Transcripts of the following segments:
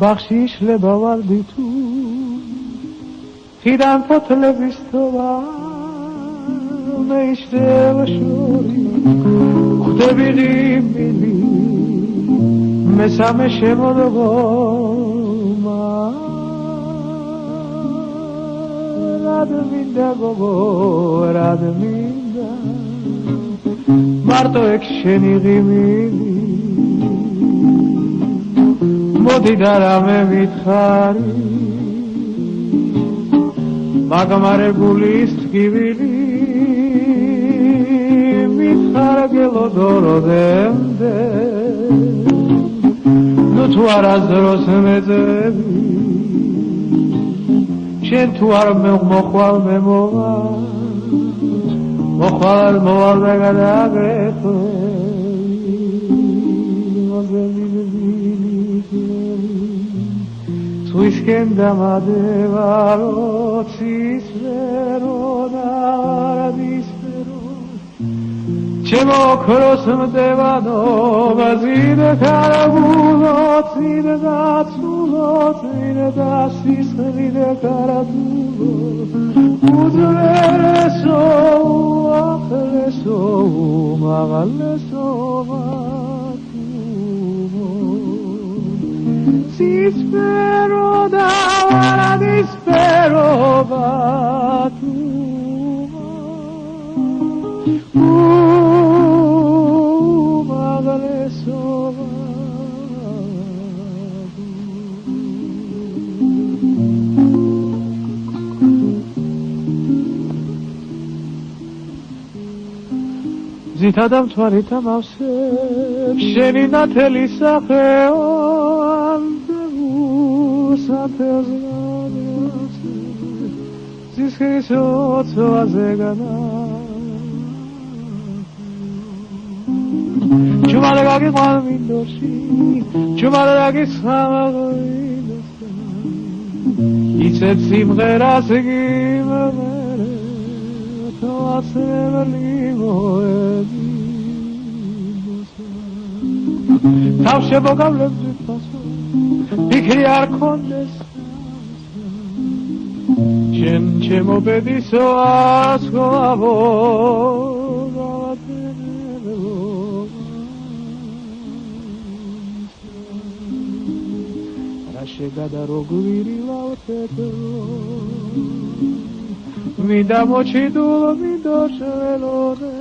ბახში იშლება ვარდი თუ ხიდან ფოთლების თოვა მე იშლება შორი ხვდები ღიმილი მესამე შემოდგომა რად მინდა გოგო რად მინდა მარტო ეგ შენი ღიმილი მოდი და რამე მითხარი მაგმარებულის თგივილი მითხარგელო დოროდემდე ნუ თუ არასდროს მეძები შენ თუ არ მოხვალ მე მოხვალ და გადაგრეხე Tuisken damadevaro cisvero naradispero Čemo krosm devano vazine karabulo Cine da culo, cine da sisvine karatulo Udreso, akreso, magaleso Si spero da ora dispero va tu magare sova Zitadam tvarita mavseb sheni nateli sakheo Chumalagagi malmindoshi, chumalagagi samagoidosa. Itseb simgeras gimere, toasreveli moedidosa. Tavshe bogavlebzi paso, pikri ar kondes. Čem čemo bediso askovo Raše gada rogviri lauteto Mi da moći dulo mi došelore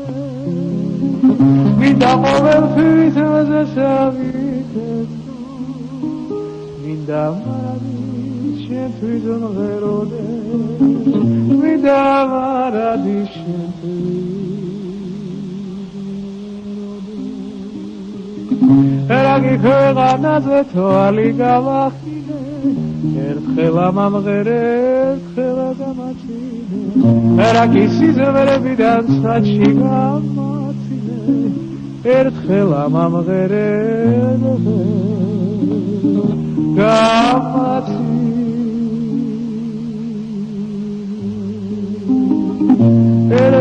Mi da movel fite za saviteto Mi da maravi Prison verode mi dava radicente era che quella nazeto aligavachine erkhela mamgere erkhela gamachine era che si zavere vidan sachigamatine erkhela mamgere gamatine El